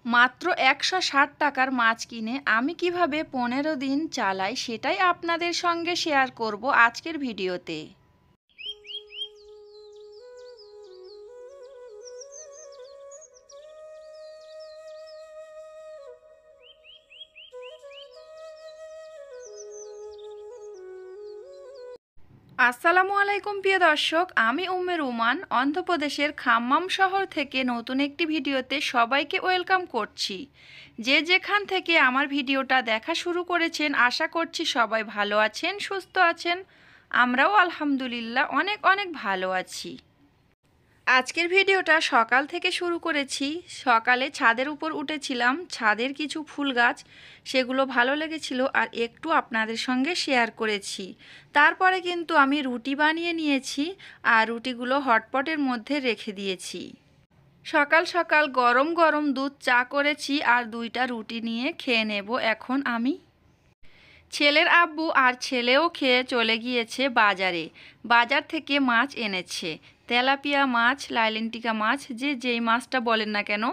মাত্র ১৬০ টাকার মাছ কিনে আমি কিভাবে ১৫ দিন চালাই সেটাই আপনাদের সঙ্গে শেয়ার করব আজকের ভিডিওতে। আসসালামু আলাইকুম প্রিয় দর্শক, আমি উম্মে রুমান অন্ধ্রপ্রদেশের খাম্মাম শহর থেকে নতুন একটি ভিডিওতে সবাইকে ওয়েলকাম করছি। যে যেখান থেকে আমার ভিডিওটা দেখা শুরু করেছেন আশা করছি সবাই ভালো আছেন, সুস্থ আছেন। আমরাও আলহামদুলিল্লাহ অনেক অনেক ভালো আছি। আজকের ভিডিওটা সকাল থেকে শুরু করেছি। সকালে ছাদের উপর উঠেছিলাম, ছাদের কিছু ফুল গাছ সেগুলো ভালো লেগেছিল আর একটু আপনাদের সঙ্গে শেয়ার করেছি। তারপরে কিন্তু আমি রুটি বানিয়ে নিয়েছি আর রুটিগুলো হটপটের মধ্যে রেখে দিয়েছি। সকাল সকাল গরম গরম দুধ চা করেছি আর 2টা রুটি নিয়ে খেয়ে নেব এখন আমি। ছেলের আব্বু আর ছেলেও খেয়ে চলে গিয়েছে বাজারে। বাজার থেকে মাছ এনেছে, তেলাপিয়া মাছ, লাইলেন্টিকা মাছ, যে যেই মাছটা বলেন না কেন,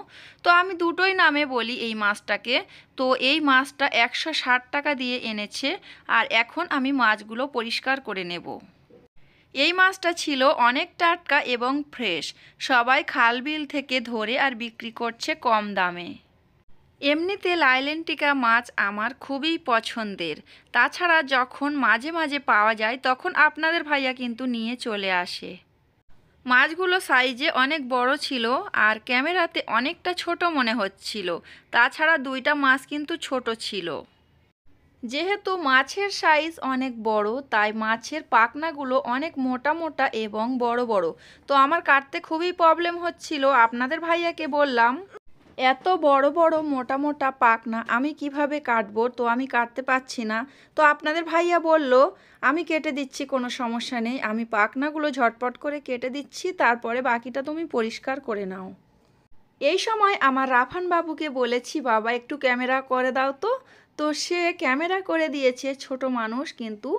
তো আমি দুটোই নামে বলি এই মাছটাকে। তো এই মাছটা ১৬০ টাকা দিয়ে এনেছে আর এখন আমি মাছগুলো পরিষ্কার করে নেব। এই মাছটা ছিল অনেক টাটকা এবং ফ্রেশ, সবাই খাল বিল থেকে ধরে আর বিক্রি করছে কম দামে। এমনিতে লাইলেন্টিকা মাছ আমার খুবই পছন্দের, তাছাড়া যখন মাঝে মাঝে পাওয়া যায় তখন আপনাদের ভাইয়া কিন্তু নিয়ে চলে আসে। মাছগুলো সাইজে অনেক বড় ছিল আর ক্যামেরাতে অনেকটা ছোট মনে হচ্ছিল, তাছাড়া 2টা মাছ কিন্তু ছোট ছিল। যেহেতু মাছের সাইজ অনেক বড় তাই মাছের পাখনাগুলো অনেক মোটা মোটা এবং বড় বড়, তো আমার কাটতে খুবই প্রবলেম হচ্ছিল। আপনাদের ভাইয়াকে বললাম এত বড় বড় মোটা মোটা পাখনা আমি কিভাবে কাটবো, তো আমি কাটতে পারছি না। তো আপনাদের ভাইয়া বলল আমি কেটে দিচ্ছি, কোনো সমস্যা নেই, আমি পাখনাগুলো ঝটপট করে কেটে দিচ্ছি, তারপরে বাকিটা তুমি পরিষ্কার করে নাও। এই সময় আমার রাফান বাবুকে বলেছি বাবা একটু ক্যামেরা করে দাও তো। তো সে ক্যামেরা করে দিয়েছে, ছোট মানুষ কিন্তু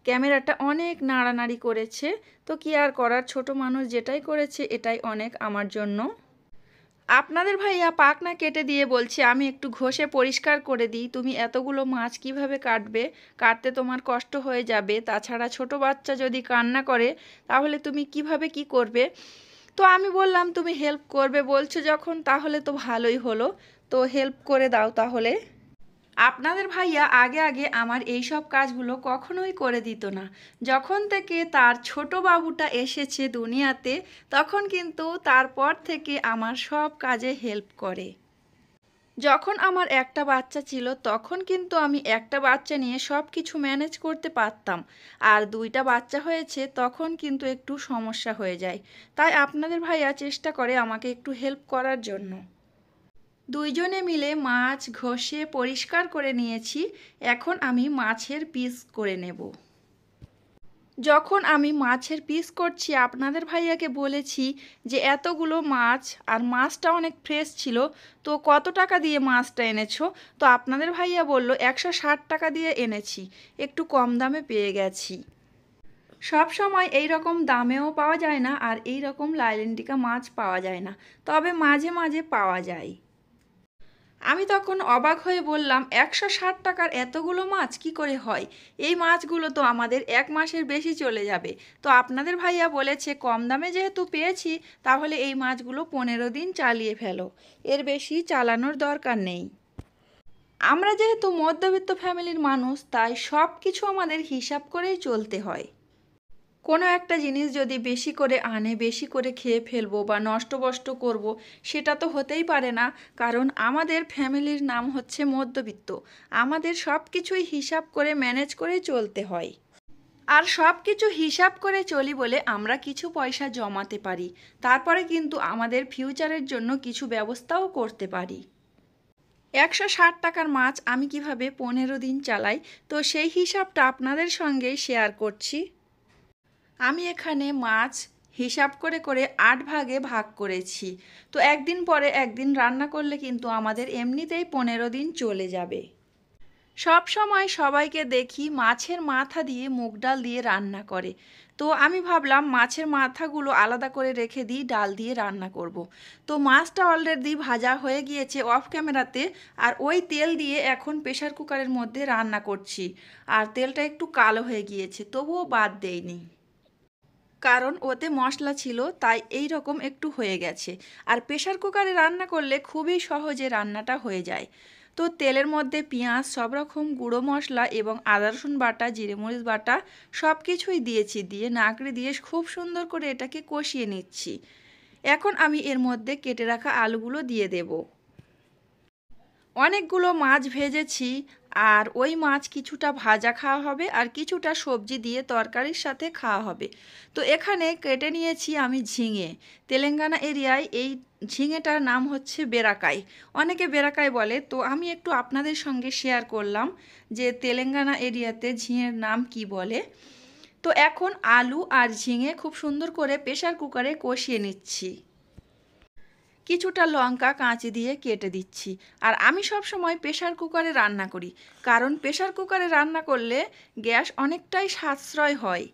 ক্যামেরাটা অনেক নাড়ানাড়ি করেছে। তো কি আর করার, ছোট মানুষ যেটাই করেছে এটাই অনেক আমার জন্য। আপনাদের ভাইয়া পাখনা কেটে দিয়ে বলছে আমি একটু ঘষে পরিষ্কার করে দিই, তুমি এতগুলো মাছ কিভাবে কাটবে, কাটতে তোমার কষ্ট হয়ে যাবে, তাছাড়া ছোট বাচ্চা যদি কান্না করে তাহলে তুমি কিভাবে কি করবে। তো আমি বললাম তুমি হেল্প করবে বলছো যখন তাহলে তো ভালোই হলো, তো হেল্প করে দাও তাহলে। আপনাদের ভাইয়া আগে আগে আমার এই সব কাজগুলো কখনোই করে দিত না। যখন থেকে তার ছোট বাবুটা এসেছে দুনিয়াতে তখন কিন্তু তারপর থেকে আমার সব কাজে হেল্প করে। যখন আমার একটা বাচ্চা ছিল তখন কিন্তু আমি একটা বাচ্চা নিয়ে সব কিছু ম্যানেজ করতে পারতাম, আর 2টা বাচ্চা হয়েছে তখন কিন্তু একটু সমস্যা হয়ে যায়। তাই আপনাদের ভাইয়া চেষ্টা করে আমাকে একটু হেল্প করার জন্য। 2জনে মিলে মাছ ঘষে পরিষ্কার করে নিয়েছি, এখন আমি মাছের পিস করে নেব। যখন আমি মাছের পিস করছি আপনাদের ভাইয়াকে বলেছি যে এতগুলো মাছ আর মাছটা অনেক ফ্রেশ ছিল, তো কত টাকা দিয়ে মাছটা এনেছো। তো আপনাদের ভাইয়া বলল ১৬০ টাকা দিয়ে এনেছি, একটু কম দামে পেয়ে গেছি। সব সময় এই রকম দামেও পাওয়া যায় না আর এই রকম লাইলেন্টিকা মাছ পাওয়া যায় না, তবে মাঝে মাঝে পাওয়া যায়। আমি তখন অবাক হয়ে বললাম ১৬০ টাকার এতগুলো মাছ কি করে হয়, এই মাছগুলো তো আমাদের 1 মাসের বেশি চলে যাবে। তো আপনাদের ভাইয়া বলেছে কম দামে যেহেতু পেয়েছি তাহলে এই মাছগুলো 15 দিন চালিয়ে ফেলো, এর বেশি চালানোর দরকার নেই। আমরা যেহেতু মধ্যবিত্ত ফ্যামিলির মানুষ তাই সব কিছু আমাদের হিসাব করেই চলতে হয়। কোনো একটা জিনিস যদি বেশি করে আনে বেশি করে খেয়ে ফেলবো বা নষ্ট করব, সেটা তো হতেই পারে না, কারণ আমাদের ফ্যামিলির নাম হচ্ছে মধ্যবিত্ত। আমাদের সব কিছুই হিসাব করে ম্যানেজ করে চলতে হয়। আর সব কিছু হিসাব করে চলি বলে আমরা কিছু পয়সা জমাতে পারি, তারপরে কিন্তু আমাদের ফিউচারের জন্য কিছু ব্যবস্থাও করতে পারি। ১৬০ টাকার মাছ আমি কিভাবে 15 দিন চালাই, তো সেই হিসাবটা আপনাদের সঙ্গে শেয়ার করছি। আমি এখানে মাছ হিসাব করে করে 8 ভাগে ভাগ করেছি, তো একদিন পরে একদিন রান্না করলে কিন্তু আমাদের এমনিতেই 15 দিন চলে যাবে। সব সময় সবাইকে দেখি মাছের মাথা দিয়ে মুগ ডাল দিয়ে রান্না করে। তো আমি ভাবলাম মাছের মাথাগুলো আলাদা করে রেখে দিই, ডাল দিয়ে রান্না করব। তো মাছটা অলরেডি ভাজা হয়ে গিয়েছে অফ ক্যামেরাতে, আর ওই তেল দিয়ে এখন প্রেসার কুকারের মধ্যে রান্না করছি। আর তেলটা একটু কালো হয়ে গিয়েছে, তবুও বাদ দেইনি, কারণ ওতে মশলা ছিল, তাই এই রকম একটু হয়ে গেছে। আর প্রেসার কুকারে রান্না করলে খুবই সহজে রান্নাটা হয়ে যায়। তো তেলের মধ্যে পেঁয়াজ, সব রকম গুঁড়ো মশলা এবং আদা রসুন বাটা, জিরে মরিচ বাটা সব কিছুই দিয়েছি, দিয়ে নাড়ে দিয়ে খুব সুন্দর করে এটাকে কষিয়ে নিচ্ছি। এখন আমি এর মধ্যে কেটে রাখা আলুগুলো দিয়ে দেব। অনেকগুলো মাছ ভেজেছি, আর ওই মাছ কিছুটা ভাজা খাওয়া হবে আর কিছুটা সবজি দিয়ে তরকারির সাথে খাওয়া হবে। তো এখানে কেটে নিয়েছি আমি ঝিঙে। তেলেঙ্গানা এরিয়ায় এই ঝিঙেটার নাম হচ্ছে বেরাকাই, অনেকে বেরাকাই বলে। তো আমি একটু আপনাদের সঙ্গে শেয়ার করলাম যে তেলেঙ্গানা এরিয়াতে ঝিঙের নাম কি বলে। তো এখন আলু আর ঝিঙে খুব সুন্দর করে প্রেসার কুকারে কষিয়ে নিচ্ছি। কিছুটা লঙ্কা কাঁচি দিয়ে কেটে দিচ্ছি। আর আমি সব সময় প্রেসার কুকারে রান্না করি, কারণ প্রেসার কুকারে রান্না করলে গ্যাস অনেকটাই সাশ্রয় হয়।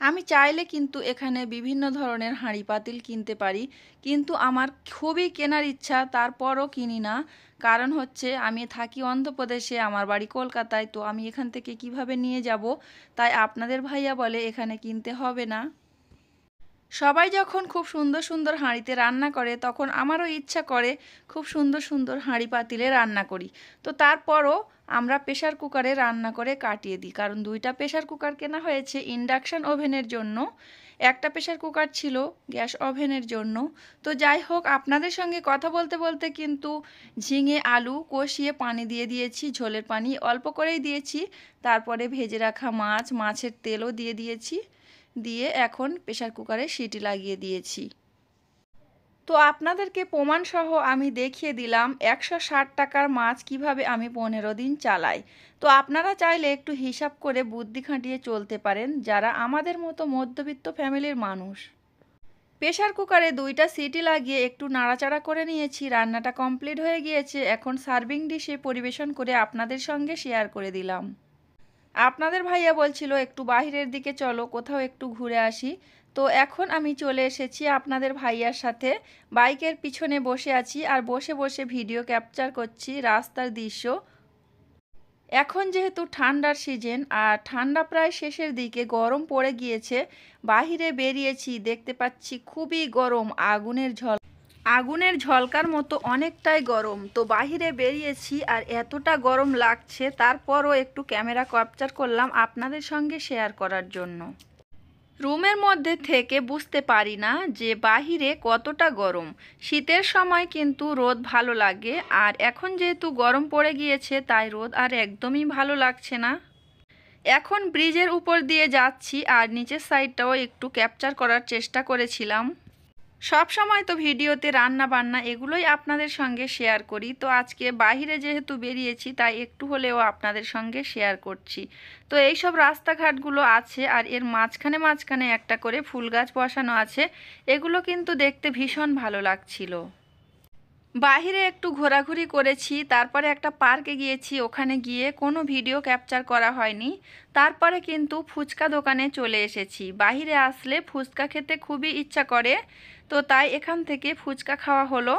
আমি চাইলে কিন্তু এখানে বিভিন্ন ধরনের হাঁড়ি পাতিল কিনতে পারি, কিন্তু আমার খুবই কেনার ইচ্ছা, তারপরও কিনি না। কারণ হচ্ছে আমি থাকি অন্ধ্রপ্রদেশে, আমার বাড়ি কলকাতায়। তো আমি এখান থেকে কিভাবে নিয়ে যাব, তাই আপনাদের ভাইয়া বলে এখানে কিনতে হবে না। সবাই যখন খুব সুন্দর সুন্দর হাঁড়িতে রান্না করে, তখন আমারও ইচ্ছা করে খুব সুন্দর সুন্দর হাঁড়ি পাতিলে রান্না করি। তো তারপরও আমরা প্রেসার কুকারে রান্না করে কাটিয়ে দিই, কারণ দুইটা প্রেসার কুকার কেনা হয়েছে ইন্ডাকশান ওভেনের জন্য, একটা প্রেসার কুকার ছিল গ্যাস ওভেনের জন্য। তো যাই হোক, আপনাদের সঙ্গে কথা বলতে বলতে কিন্তু ঝিঙে আলু কষিয়ে পানি দিয়ে দিয়েছি, ঝোলের পানি অল্প করেই দিয়েছি। তারপরে ভেজে রাখা মাছ, মাছের তেলও দিয়ে দিয়েছি, দিয়ে এখন প্রেসার কুকারে সিটি লাগিয়ে দিয়েছি। তো আপনাদেরকে প্রমাণসহ আমি দেখিয়ে দিলাম 160 টাকার মাছ কিভাবে আমি 15 দিন চালাই। তো আপনারা চাইলে একটু হিসাব করে বুদ্ধি খাটিয়ে চলতে পারেন, যারা আমাদের মতো মধ্যবিত্ত ফ্যামিলির মানুষ। প্রেসার কুকারে 2টা সিটি লাগিয়ে একটু নাড়াচাড়া করে নিয়েছি, রান্নাটা কমপ্লিট হয়ে গিয়েছে। এখন সার্ভিং ডিশে পরিবেশন করে আপনাদের সঙ্গে শেয়ার করে দিলাম। আপনাদের ভাইয়া বলছিল একটু বাইরের দিকে চলো, কোথাও একটু ঘুরে আসি। তো এখন আমি চলে এসেছি আপনাদের ভাইয়ার সাথে, বাইকের পিছনে বসে আছি আর বসে বসে ভিডিও ক্যাপচার করছি রাস্তার দৃশ্য। এখন যেহেতু ঠান্ডার সিজন আর ঠান্ডা প্রায় শেষের দিকে, গরম পড়ে গিয়েছে, বাহিরে বেরিয়েছি, দেখতে পাচ্ছি খুবই গরম, আগুনের ঝলকার মতো অনেকটাই গরম। তো বাহিরে বেরিয়েছি আর এতটা গরম লাগছে, তারপরও একটু ক্যামেরা ক্যাপচার করলাম আপনাদের সঙ্গে শেয়ার করার জন্য। রুমের মধ্যে থেকে বুঝতে পারি না যে বাহিরে কতটা গরম। শীতের সময় কিন্তু রোদ ভালো লাগে, আর এখন যেহেতু গরম পড়ে গিয়েছে, তাই রোদ আর একদমই ভালো লাগছে না। এখন ব্রিজের উপর দিয়ে যাচ্ছি, আর নিচের সাইডটাও একটু ক্যাপচার করার চেষ্টা করেছিলাম। সব সময় তো ভিডিওতে রান্না বান্না এগুলোই আপনাদের সঙ্গে শেয়ার করি। তো আজকে বাইরে যেহেতু বেরিয়েছি, তাই একটু হলেও আপনাদের সঙ্গে শেয়ার করছি। তো এই সব রাস্তাঘাটগুলো আছে, আর এর মাঝখানে মাঝখানে একটা করে ফুল গাছ বসানো আছে। এগুলো কিন্তু দেখতে ভীষণ ভালো লাগছিল। বাহিরে একটু ঘোরাঘুরি করেছি, তারপরে একটা পার্কে গিয়েছি, ওখানে গিয়ে কোনো ভিডিও ক্যাপচার করা হয়নি। তারপরে কিন্তু ফুচকা দোকানে চলে এসেছি। বাহিরে আসলে ফুচকা খেতে খুবই ইচ্ছা করে, তো তাই এখান থেকে ফুচকা খাওয়া হলো।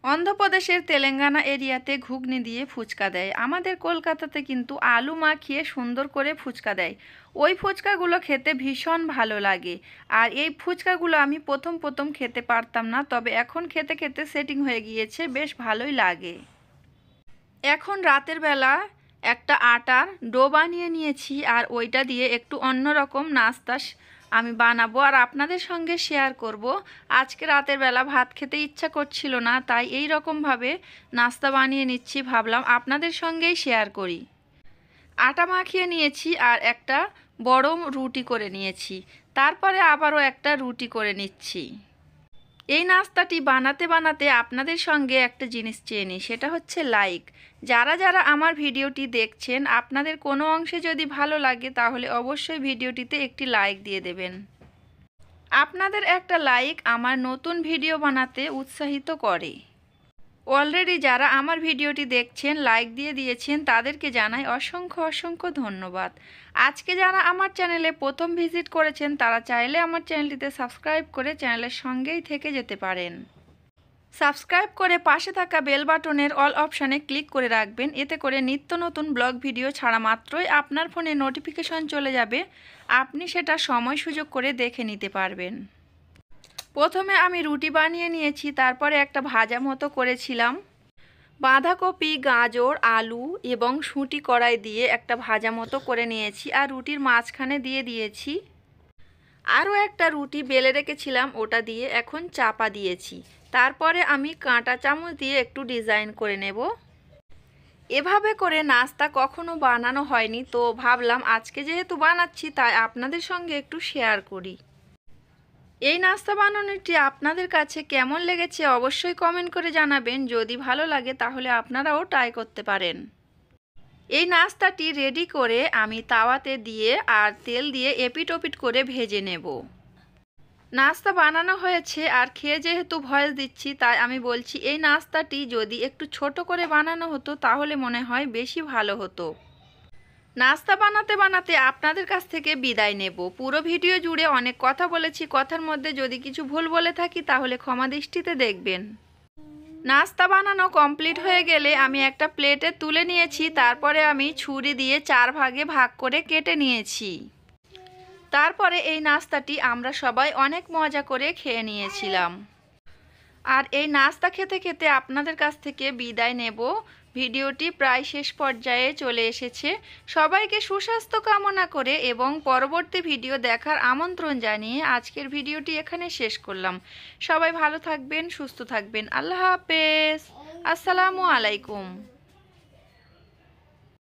অন্ধ্রপ্রদেশের তেলেঙ্গানা এরিয়াতে ঘুগনি দিয়ে ফুচকা দেয়, আমাদের কলকাতাতে কিন্তু আলু মাখিয়ে সুন্দর করে ফুচকা দেয়। ওই ফুচকাগুলো খেতে ভীষণ ভালো লাগে। আর এই ফুচকাগুলো আমি প্রথম খেতে পারতাম না, তবে এখন খেতে খেতে সেটিং হয়ে গিয়েছে, বেশ ভালোই লাগে। এখন রাতের বেলা একটা আটার ডো বানিয়ে নিয়েছি, আর ওইটা দিয়ে একটু অন্যরকম নাস্তা আমি বানাবো আর আপনাদের সঙ্গে শেয়ার করব। আজকে রাতের বেলা ভাত খেতে ইচ্ছা করছিল না, তাই এই রকমভাবে নাস্তা বানিয়ে নিচ্ছি, ভাবলাম আপনাদের সঙ্গেই শেয়ার করি। আটা মাখিয়ে নিয়েছি আর একটা বড় রুটি করে নিয়েছি, তারপরে আবারও একটা রুটি করে নিচ্ছি। এই নাস্তাটি বানাতে বানাতে আপনাদের সঙ্গে একটা জিনিস চেয়ে নিই, সেটা হচ্ছে লাইক। যারা যারা আমার ভিডিওটি দেখছেন, আপনাদের কোনো অংশে যদি ভালো লাগে, তাহলে অবশ্যই ভিডিওটিতে একটি লাইক দিয়ে দেবেন। আপনাদের একটা লাইক আমার নতুন ভিডিও বানাতে উৎসাহিত করে। অলরেডি যারা আমার ভিডিওটি দেখছেন, লাইক দিয়ে দিয়েছেন, তাদেরকে জানাই অসংখ্য অসংখ্য ধন্যবাদ। আজকে যারা আমার চ্যানেলে প্রথম ভিজিট করেছেন, তারা চাইলে আমার চ্যানেলটিতে সাবস্ক্রাইব করে চ্যানেলের সঙ্গেই থেকে যেতে পারেন। সাবস্ক্রাইব করে পাশে থাকা বেল বাটনের অল অপশানে ক্লিক করে রাখবেন। এতে করে নিত্য নতুন ব্লগ ভিডিও ছাড়া মাত্রই আপনার ফোনে নোটিফিকেশন চলে যাবে, আপনি সেটা সময় সুযোগ করে দেখে নিতে পারবেন। প্রথমে আমি রুটি বানিয়ে নিয়েছি, তারপরে একটা ভাজা মতো করেছিলাম। বাঁধাকপি, গাজর, আলু এবং শুঁটি কড়াই দিয়ে একটা ভাজা মতো করে নিয়েছি, আর রুটির মাঝখানে দিয়ে দিয়েছি। আরও একটা রুটি বেলে রেখেছিলাম, ওটা দিয়ে এখন চাপা দিয়েছি। তারপরে আমি কাঁটা চামচ দিয়ে একটু ডিজাইন করে নেব। এভাবে করে নাস্তা কখনো বানানো হয়নি, তো ভাবলাম আজকে যেহেতু বানাচ্ছি তাই আপনাদের সঙ্গে একটু শেয়ার করি। এই নাস্তা বানানোটি আপনাদের কাছে কেমন লেগেছে অবশ্যই কমেন্ট করে জানাবেন। যদি ভালো লাগে তাহলে আপনারাও ট্রাই করতে পারেন। এই নাস্তাটি রেডি করে আমি তাওয়াতে দিয়ে আর তেল দিয়ে এপিট ওপিট করে ভেজে নেব। নাস্তা বানানো হয়েছে, আর খেয়ে যেহেতু ভয়েস দিচ্ছি তাই আমি বলছি, এই নাস্তাটি যদি একটু ছোট করে বানানো হতো তাহলে মনে হয় বেশি ভালো হতো। নাস্তা বানাতে বানাতে আপনাদের কাছ থেকে বিদায় নেব। পুরো ভিডিও জুড়ে অনেক কথা বলেছি, কথার মধ্যে যদি কিছু ভুল বলে থাকি তাহলে ক্ষমা দৃষ্টিতে দেখবেন। নাস্তা বানানো কমপ্লিট হয়ে গেলে আমি একটা প্লেটে তুলে নিয়েছি, তারপরে আমি ছুরি দিয়ে 4 ভাগে ভাগ করে কেটে নিয়েছি। তারপরে এই নাস্তাটি আমরা সবাই অনেক মজা করে খেয়ে নিয়েছিলাম। আর এই নাস্তা খেতে খেতে আপনাদের কাছ থেকে বিদায় নেব। ভিডিওটি প্রায় শেষ পর্যায়ে চলে এসেছে। সবাইকে সুস্বাস্থ্য কামনা করে এবং পরবর্তী ভিডিও দেখার আমন্ত্রণ জানিয়ে আজকের ভিডিওটি এখানে শেষ করলাম। সবাই ভালো থাকবেন, সুস্থ থাকবেন। আল্লাহ হাফেজ। আসসালামু আলাইকুম।